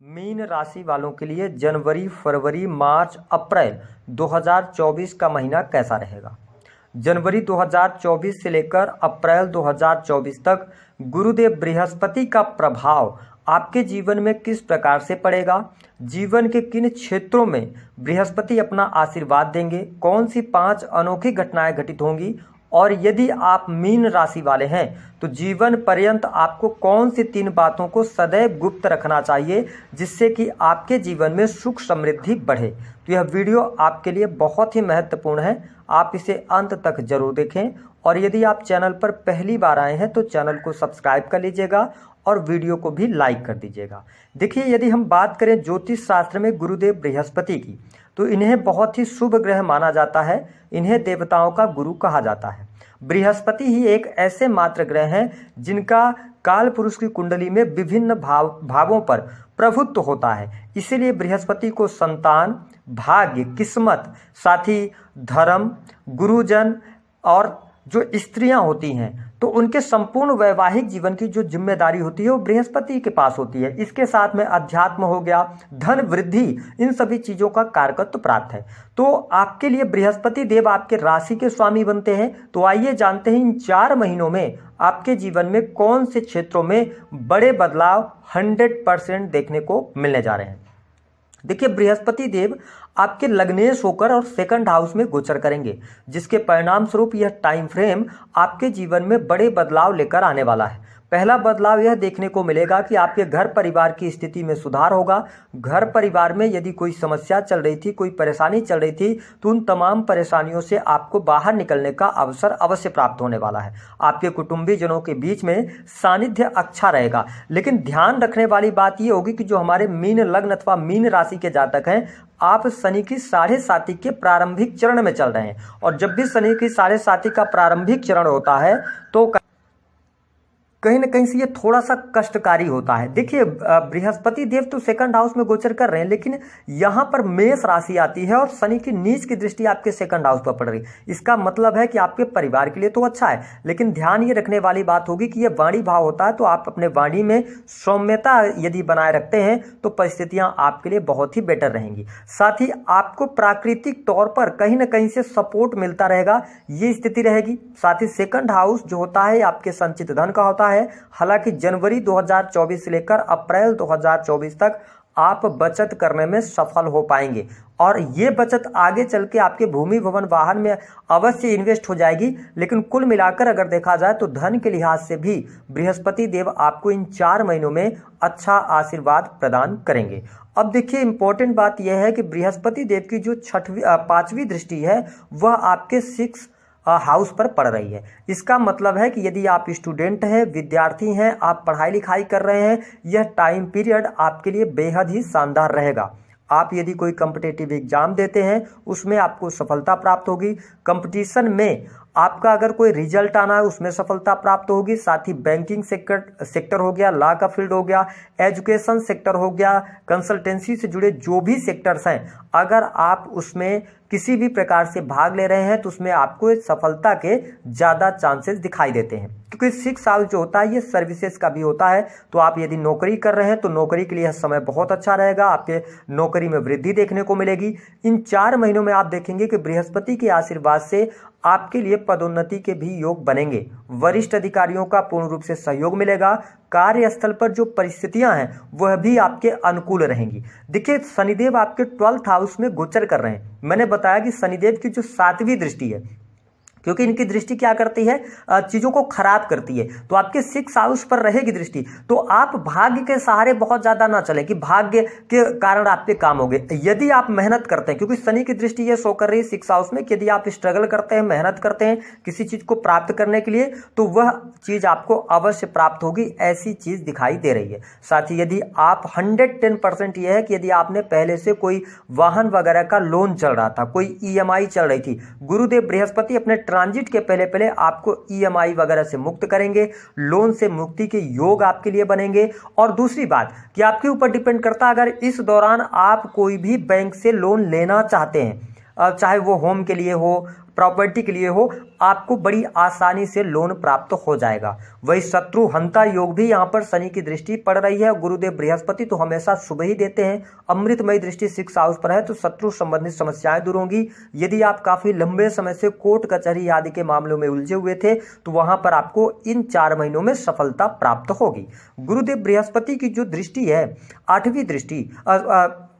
Mean राशि वालों के लिए जनवरी, फरवरी, मार्च, अप्रैल 2024 का महीना कैसा रहेगा। जनवरी 2024 से लेकर अप्रैल 2024 तक गुरुदेव बृहस्पति का प्रभाव आपके जीवन में किस प्रकार से पड़ेगा, जीवन के किन क्षेत्रों में बृहस्पति अपना आशीर्वाद देंगे, कौन सी 5 अनोखी घटनाएं घटित होंगी और यदि आप मीन राशि वाले हैं तो जीवन पर्यंत आपको कौन सी 3 बातों को सदैव गुप्त रखना चाहिए जिससे कि आपके जीवन में सुख समृद्धि बढ़े। तो यह वीडियो आपके लिए बहुत ही महत्वपूर्ण है, आप इसे अंत तक जरूर देखें और यदि आप चैनल पर पहली बार आए हैं तो चैनल को सब्सक्राइब कर लीजिएगा और वीडियो को भी लाइक कर दीजिएगा। देखिए, यदि हम बात करें ज्योतिष शास्त्र में गुरुदेव बृहस्पति की तो इन्हें बहुत ही शुभ ग्रह माना जाता है, इन्हें देवताओं का गुरु कहा जाता है। बृहस्पति ही एक ऐसे मात्र ग्रह हैं जिनका काल पुरुष की कुंडली में विभिन्न भावों पर प्रभुत्व होता है। इसीलिए बृहस्पति को संतान, भाग्य, किस्मत, साथ ही धर्म, गुरुजन और जो स्त्रियां होती हैं तो उनके संपूर्ण वैवाहिक जीवन की जो जिम्मेदारी होती है वो बृहस्पति के पास होती है। इसके साथ में अध्यात्म हो गया, धन वृद्धि, इन सभी चीजों का कारकत्व प्राप्त है। तो आपके लिए बृहस्पति देव आपके राशि के स्वामी बनते हैं। तो आइए जानते हैं इन 4 महीनों में आपके जीवन में कौन से क्षेत्रों में बड़े बदलाव 100% देखने को मिलने जा रहे हैं। देखिए, बृहस्पति देव आपके लग्नेश होकर और 2nd हाउस में गोचर करेंगे, जिसके परिणाम स्वरूप यह टाइम फ्रेम आपके जीवन में बड़े बदलाव लेकर आने वाला है। पहला बदलाव यह देखने को मिलेगा कि आपके घर परिवार की स्थिति में सुधार होगा। घर परिवार में यदि कोई समस्या चल रही थी, कोई परेशानी चल रही थी तो उन तमाम परेशानियों से आपको बाहर निकलने का अवसर अवश्य प्राप्त होने वाला है। आपके कुटुंबीजनों के बीच में सानिध्य अच्छा रहेगा, लेकिन ध्यान रखने वाली बात यह होगी कि जो हमारे मीन लग्न अथवा मीन राशि के जातक हैं, आप शनि की 7.5 के प्रारंभिक चरण में चल रहे हैं और जब भी शनि की 7.5 का प्रारंभिक चरण होता है तो कहीं ना कहीं से ये थोड़ा सा कष्टकारी होता है। देखिए, बृहस्पति देव तो 2nd हाउस में गोचर कर रहे हैं, लेकिन यहाँ पर मेष राशि आती है और शनि की नीच की दृष्टि आपके 2nd हाउस पर पड़ रही है। इसका मतलब है कि आपके परिवार के लिए तो अच्छा है, लेकिन ध्यान ये रखने वाली बात होगी कि ये वाणी भाव होता है, तो आप अपने वाणी में सौम्यता यदि बनाए रखते हैं तो परिस्थितियां आपके लिए बहुत ही बेटर रहेंगी। साथ ही आपको प्राकृतिक तौर पर कहीं ना कहीं से सपोर्ट मिलता रहेगा, ये स्थिति रहेगी। साथ ही 2nd हाउस जो होता है आपके संचित धन का होता है। हालांकि जनवरी 2024 से लेकर अप्रैल 2024 तक आप बचत करने में सफल हो पाएंगे और ये बचत आगे चल के आपके भूमि भवन वाहन में अवश्य इन्वेस्ट हो जाएगी। लेकिन कुल मिलाकर अगर देखा जाए तो धन के लिहाज से भी बृहस्पति देव आपको इन 4 महीनों में अच्छा आशीर्वाद प्रदान करेंगे। अब देखिए, इंपॉर्टेंट बात यह है कि बृहस्पति देव की जो 5वीं दृष्टि है वह आपके 6 हाउस पर पड़ रही है। इसका मतलब है कि यदि आप स्टूडेंट हैं, विद्यार्थी हैं, आप पढ़ाई लिखाई कर रहे हैं, यह टाइम पीरियड आपके लिए बेहद ही शानदार रहेगा। आप यदि कोई कॉम्पिटिटिव एग्जाम देते हैं उसमें आपको सफलता प्राप्त होगी। कंपटीशन में आपका अगर कोई रिजल्ट आना है उसमें सफलता प्राप्त होगी। साथ ही बैंकिंग सेक्टर हो गया, लॉ का फील्ड हो गया, एजुकेशन सेक्टर हो गया, कंसल्टेंसी से जुड़े जो भी सेक्टर्स हैं, अगर आप उसमें किसी भी प्रकार से भाग ले रहे हैं तो उसमें आपको सफलता के ज़्यादा चांसेस दिखाई देते हैं, क्योंकि 6 हाउस जो होता है ये सर्विसेज का भी होता है। तो आप यदि नौकरी कर रहे हैं तो नौकरी के लिए यह समय बहुत अच्छा रहेगा, आपके नौकरी में वृद्धि देखने को मिलेगी। इन 4 महीनों में आप देखेंगे कि बृहस्पति के आशीर्वाद से आपके लिए पदोन्नति के भी योग बनेंगे, वरिष्ठ अधिकारियों का पूर्ण रूप से सहयोग मिलेगा, कार्यस्थल पर जो परिस्थितियां हैं वह भी आपके अनुकूल रहेंगी। देखिए, शनिदेव आपके 12th हाउस में गोचर कर रहे हैं। मैंने बताया कि शनिदेव की जो 7वीं दृष्टि है, क्योंकि इनकी दृष्टि क्या करती है, चीजों को खराब करती है, तो आपके 6 हाउस पर रहेगी दृष्टि। तो आप भाग्य के सहारे बहुत ज्यादा ना चले कि भाग्य के कारण आपके काम हो गए। यदि आप मेहनत करते हैं, क्योंकि शनि की दृष्टि ये शो कर रही है 6 हाउस में कि यदि आप स्ट्रगल करते हैं, मेहनत करते हैं किसी चीज को प्राप्त करने के लिए तो वह चीज आपको अवश्य प्राप्त होगी, ऐसी चीज दिखाई दे रही है। साथ ही यदि आप 110% यह है कि यदि आपने पहले से कोई वाहन वगैरह का लोन चल रहा था, कोई EMI चल रही थी, गुरुदेव बृहस्पति अपने ट्रांजिट के पहले आपको EMI वगैरह से मुक्त करेंगे, लोन से मुक्ति के योग आपके लिए बनेंगे। और दूसरी बात कि आपके ऊपर डिपेंड करता है, अगर इस दौरान आप कोई भी बैंक से लोन लेना चाहते हैं, चाहे वो होम के लिए हो, प्रॉपर्टी के लिए हो, आपको बड़ी आसानी से लोन प्राप्त हो जाएगा। वही शत्रु हंता योग भी यहाँ पर शनि की दृष्टि पड़ रही है। गुरुदेव बृहस्पति तो हमेशा शुभ ही देते हैं। अमृतमयी दृष्टि 6th हाउस पर है तो शत्रु संबंधित समस्याएं दूर होंगी। यदि आप काफी लंबे समय से कोर्ट कचहरी आदि के मामलों में उलझे हुए थे तो वहां पर आपको इन 4 महीनों में सफलता प्राप्त होगी। गुरुदेव बृहस्पति की जो दृष्टि है 8वीं दृष्टि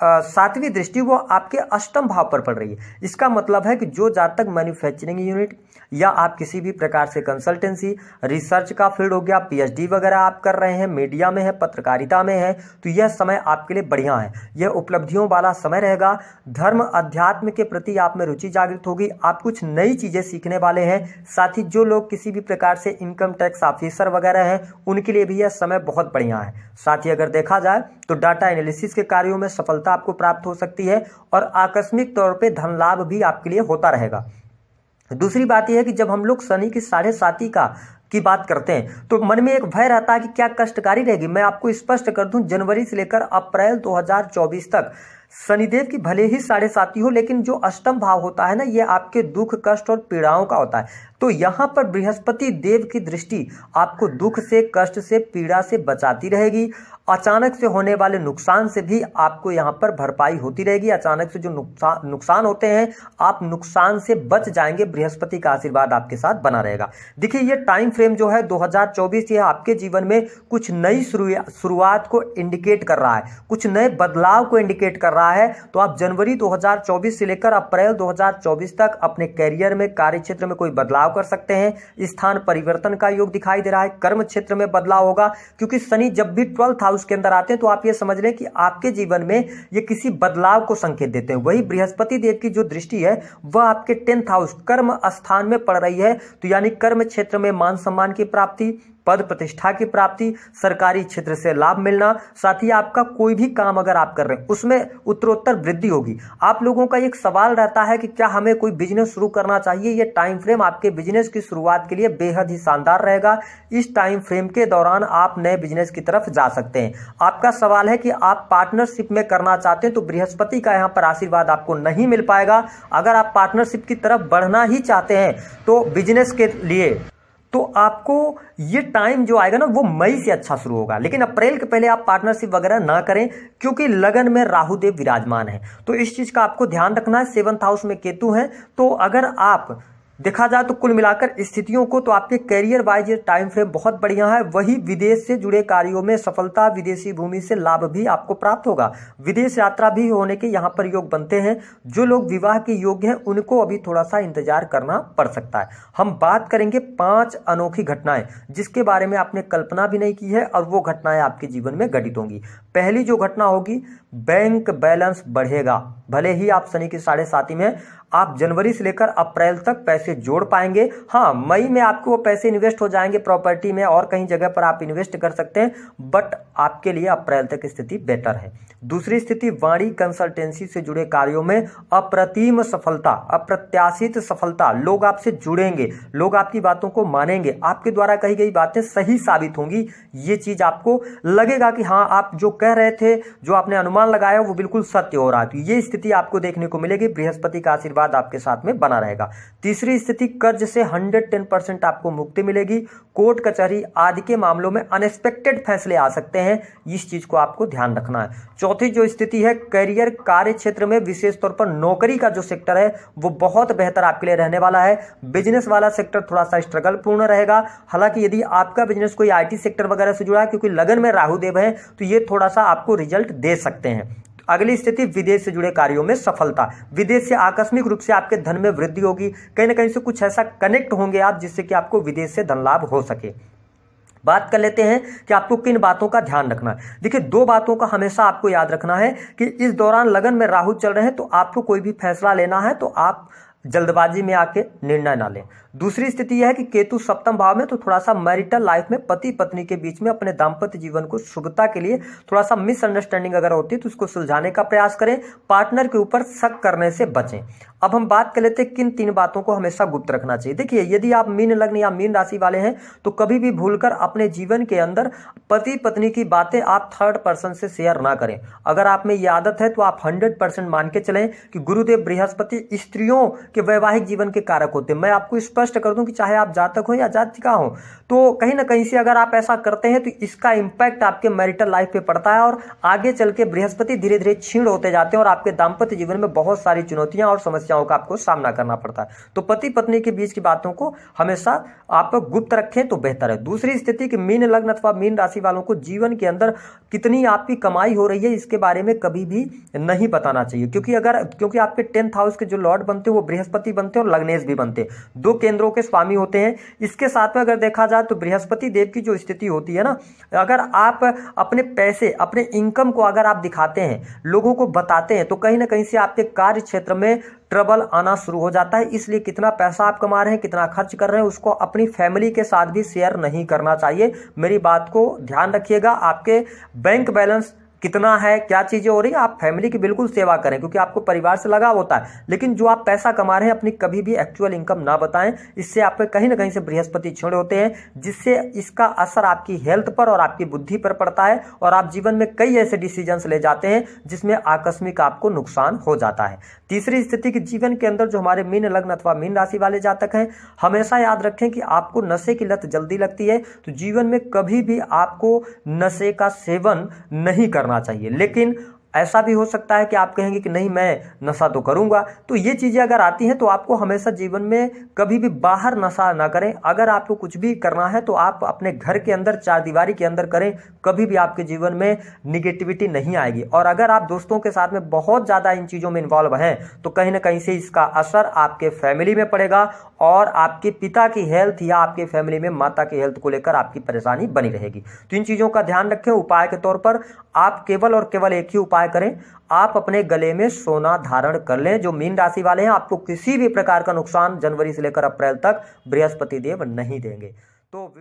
7वीं दृष्टि वो आपके अष्टम भाव पर पड़ रही है। इसका मतलब है कि जो जातक मैन्युफैक्चरिंग यूनिट या आप किसी भी प्रकार से कंसल्टेंसी, रिसर्च का फील्ड हो गया, पीएचडी वगैरह आप कर रहे हैं, मीडिया में है, पत्रकारिता में है, तो यह समय आपके लिए बढ़िया है। यह उपलब्धियों वाला समय रहेगा। धर्म अध्यात्म के प्रति आप में रुचि जागृत होगी। आप कुछ नई चीजें सीखने वाले हैं। साथ ही जो लोग किसी भी प्रकार से इनकम टैक्स ऑफिसर वगैरह हैं उनके लिए भी यह समय बहुत बढ़िया है। साथ ही अगर देखा जाए तो डाटा एनालिसिस के कार्यों में सफलता आपको प्राप्त हो सकती है और आकस्मिक तौर पे धन लाभ भी आपके लिए होता रहेगा। दूसरी बात यह है कि जब हम लोग शनि की 7.5 की बात करते हैं तो मन में एक भय रहता है कि क्या कष्टकारी रहेगी। मैं आपको स्पष्ट कर दूं, जनवरी से लेकर अप्रैल 2024 तक शनिदेव की भले ही 7.5 हो, लेकिन जो अष्टम भाव होता है ना, ये आपके दुख, कष्ट और पीड़ाओं का होता है। तो यहां पर बृहस्पति देव की दृष्टि आपको दुख से, कष्ट से, पीड़ा से बचाती रहेगी। अचानक से होने वाले नुकसान से भी आपको यहां पर भरपाई होती रहेगी। अचानक से जो नुकसान होते हैं, आप नुकसान से बच जाएंगे। बृहस्पति का आशीर्वाद आपके साथ बना रहेगा। देखिए, ये टाइम फ्रेम जो है 2024, ये आपके जीवन में कुछ नई शुरुआत को इंडिकेट कर रहा है, कुछ नए बदलाव को इंडिकेट कर रहा है। तो आप जनवरी 2024 से लेकर अप्रैल 2024 तक अपने कैरियर में, कार्य क्षेत्र में कोई बदलाव कर सकते हैं। स्थान परिवर्तन का योग दिखाई दे रहा है। कर्म क्षेत्र में बदलाव होगा, क्योंकि शनि जब भी 12th हाउस के अंदर आते हैं तो आप ये समझ लें कि आपके जीवन में ये किसी बदलाव को संकेत देते हैं। वही बृहस्पति देव की जो दृष्टि है वह आपके 10th हाउस कर्म स्थान में पड़ रही है। तो यानी कर्म क्षेत्र में मान सम्मान की प्राप्ति, पद प्रतिष्ठा की प्राप्ति, सरकारी क्षेत्र से लाभ मिलना, साथ ही आपका कोई भी काम अगर आप कर रहे हैं उसमें उत्तरोत्तर वृद्धि होगी। आप लोगों का एक सवाल रहता है कि क्या हमें कोई बिजनेस शुरू करना चाहिए। ये टाइम फ्रेम आपके बिजनेस की शुरुआत के लिए बेहद ही शानदार रहेगा। इस टाइम फ्रेम के दौरान आप नए बिजनेस की तरफ जा सकते हैं। आपका सवाल है कि आप पार्टनरशिप में करना चाहते हैं तो बृहस्पति का यहाँ पर आशीर्वाद आपको नहीं मिल पाएगा। अगर आप पार्टनरशिप की तरफ बढ़ना ही चाहते हैं तो बिजनेस के लिए, तो आपको ये टाइम जो आएगा ना वो मई से अच्छा शुरू होगा। लेकिन अप्रैल के पहले आप पार्टनरशिप वगैरह ना करें, क्योंकि लगन में राहु देव विराजमान है। तो इस चीज का आपको ध्यान रखना है। 7th हाउस में केतु है। तो अगर आप देखा जाए तो कुल मिलाकर स्थितियों को तो आपके कैरियर वाइज ये टाइम फ्रेम बहुत बढ़िया है। वही विदेश से जुड़े कार्यों में सफलता, विदेशी भूमि से लाभ भी आपको प्राप्त होगा। विदेश यात्रा भी होने के यहाँ पर योग बनते हैं। जो लोग विवाह के योग्य हैं उनको अभी थोड़ा सा इंतजार करना पड़ सकता है। हम बात करेंगे 5 अनोखी घटनाएं जिसके बारे में आपने कल्पना भी नहीं की है और वो घटनाएं आपके जीवन में घटित होंगी। पहली जो घटना होगी, बैंक बैलेंस बढ़ेगा। भले ही आप शनि की 7.5 में, आप जनवरी से लेकर अप्रैल तक पैसे जोड़ पाएंगे। हाँ, मई में आपको वो पैसे इन्वेस्ट हो जाएंगे प्रॉपर्टी में और कहीं जगह पर आप इन्वेस्ट कर सकते हैं, बट आपके लिए अप्रैल तक स्थिति बेटर है। दूसरी स्थिति, वाणी कंसल्टेंसी से जुड़े कार्यों में अप्रतिम सफलता, अप्रत्याशित सफलता। लोग आपसे जुड़ेंगे, लोग आपकी बातों को मानेंगे, आपके द्वारा कही गई बातें सही साबित होंगी। ये चीज आपको लगेगा कि हाँ, आप जो कह रहे थे, जो आपने अनुमान लगाया वो बिल्कुल सत्य हो रहा है। तो ये स्थिति आपको देखने को मिलेगी। बृहस्पति का आशीर्वाद आपके साथ में बना रहेगा। तीसरी स्थिति, कर्ज से 110% आपको मुक्ति मिलेगी। कोर्ट कचहरी आदि के मामलों में अनएक्सपेक्टेड फैसले आ सकते हैं। इस चीज को आपको ध्यान रखना है। चौथी जो स्थिति है, करियर, कार्य क्षेत्र में विशेष तौर पर नौकरी का जो सेक्टर है वो बहुत बेहतर आपके लिए रहने वाला है। बिजनेस वाला सेक्टर थोड़ा सा स्ट्रगल पूर्ण रहेगा। हालांकि यदि आपका बिजनेस कोई आईटी सेक्टर वगैरह से जुड़ा है, क्योंकि लगन में राहु देव है, तो ये थोड़ा सा आपको रिजल्ट दे सकते हैं। अगली स्थिति, विदेश से जुड़े कार्यों में सफलता। विदेश से आकस्मिक रूप से आपके धन में वृद्धि होगी। कहीं ना कहीं से कुछ ऐसा कनेक्ट होंगे आप जिससे कि आपको विदेश से धन लाभ हो सके। बात कर लेते हैं कि आपको किन बातों का ध्यान रखना है। देखिए, 2 बातों का हमेशा आपको याद रखना है कि इस दौरान लगन में राहु चल रहे हैं, तो आपको कोई भी फैसला लेना है तो आप जल्दबाजी में आके निर्णय ना लें। दूसरी स्थिति यह है कि केतु 7th भाव में, तो थोड़ा सा मैरिटल लाइफ में पति पत्नी के बीच में अपने दाम्पत्य जीवन को शुभता के लिए थोड़ा सा मिसअंडरस्टैंडिंग अगर होती है तो उसको सुलझाने का प्रयास करें। पार्टनर के ऊपर शक करने से बचें। अब हम बात कर लेते हैं किन 3 बातों को हमेशा गुप्त रखना चाहिए। देखिए, यदि आप मीन लग्न या मीन राशि वाले हैं तो कभी भी भूलकर अपने जीवन के अंदर पति पत्नी की बातें आप थर्ड पर्सन से शेयर ना करें। अगर आप में यह आदत है तो आप 100% मान के चलें कि गुरुदेव बृहस्पति स्त्रियों के वैवाहिक जीवन के कारक होते हैं। मैं आपको स्पष्ट कर दूं कि चाहे आप जातक हो या जातिका हो, तो कहीं ना कहीं से अगर आप ऐसा करते हैं तो इसका इंपैक्ट आपके मैरिटल लाइफ पे पड़ता है और आगे चल के बृहस्पति धीरे धीरे क्षीण होते जाते हैं और आपके दाम्पत्य जीवन में बहुत सारी चुनौतियां और समस्याओं का आपको सामना करना पड़ता है। तो पति पत्नी के बीच की बातों को हमेशा आप गुप्त रखें तो बेहतर है। दूसरी स्थिति कि मीन लग्न अथवा मीन राशि वालों को जीवन के अंदर कितनी आपकी कमाई हो रही है इसके बारे में कभी भी नहीं बताना चाहिए, क्योंकि आपके 10th हाउस के जो लॉर्ड बनते हैं वो बृहस्पति बनते हैं और लग्नेश भी बनते हैं, 2 केंद्रों के स्वामी होते हैं। इसके साथ में अगर देखा जाए तो बृहस्पति देव की जो स्थिति होती है ना, अगर आप अपने पैसे अपने इनकम को अगर आप दिखाते हैं, लोगों को बताते हैं, तो कहीं ना कहीं से आपके कार्य क्षेत्र में ट्रबल आना शुरू हो जाता है। इसलिए कितना पैसा आप कमा रहे हैं, कितना खर्च कर रहे हैं, उसको अपनी फैमिली के साथ भी शेयर नहीं करना चाहिए। मेरी बात को ध्यान रखिएगा। आपके बैंक बैलेंस कितना है, क्या चीजें हो रही है, आप फैमिली की बिल्कुल सेवा करें क्योंकि आपको परिवार से लगाव होता है। लेकिन जो आप पैसा कमा रहे हैं अपनी कभी भी एक्चुअल इनकम ना बताएं, इससे आप पे कहीं ना कहीं से बृहस्पति क्षीण होते हैं, जिससे इसका असर आपकी हेल्थ पर और आपकी बुद्धि पर पड़ता है और आप जीवन में कई ऐसे डिसीजंस ले जाते हैं जिसमें आकस्मिक आपको नुकसान हो जाता है। तीसरी स्थिति की जीवन के अंदर जो हमारे मीन लग्न अथवा मीन राशि वाले जातक हैं, हमेशा याद रखें कि आपको नशे की लत जल्दी लगती है, तो जीवन में कभी भी आपको नशे का सेवन नहीं करना चाहिए। लेकिन ऐसा भी हो सकता है कि आप कहेंगे कि नहीं मैं नशा तो करूंगा, तो ये चीजें अगर आती हैं तो आपको हमेशा जीवन में कभी भी बाहर नशा ना करें। अगर आपको कुछ भी करना है तो आप अपने घर के अंदर 4 दीवारी के अंदर करें, कभी भी आपके जीवन में निगेटिविटी नहीं आएगी। और अगर आप दोस्तों के साथ में बहुत ज्यादा इन चीजों में इन्वॉल्व हैं तो कहीं ना कहीं से इसका असर आपके फैमिली में पड़ेगा और आपके पिता की हेल्थ या आपके फैमिली में माता की हेल्थ को लेकर आपकी परेशानी बनी रहेगी। तो इन चीजों का ध्यान रखें। उपाय के तौर पर आप केवल और केवल एक ही उपाय करें, आप अपने गले में सोना धारण कर लें। जो मीन राशि वाले हैं, आपको किसी भी प्रकार का नुकसान जनवरी से लेकर अप्रैल तक बृहस्पति देव नहीं देंगे। तो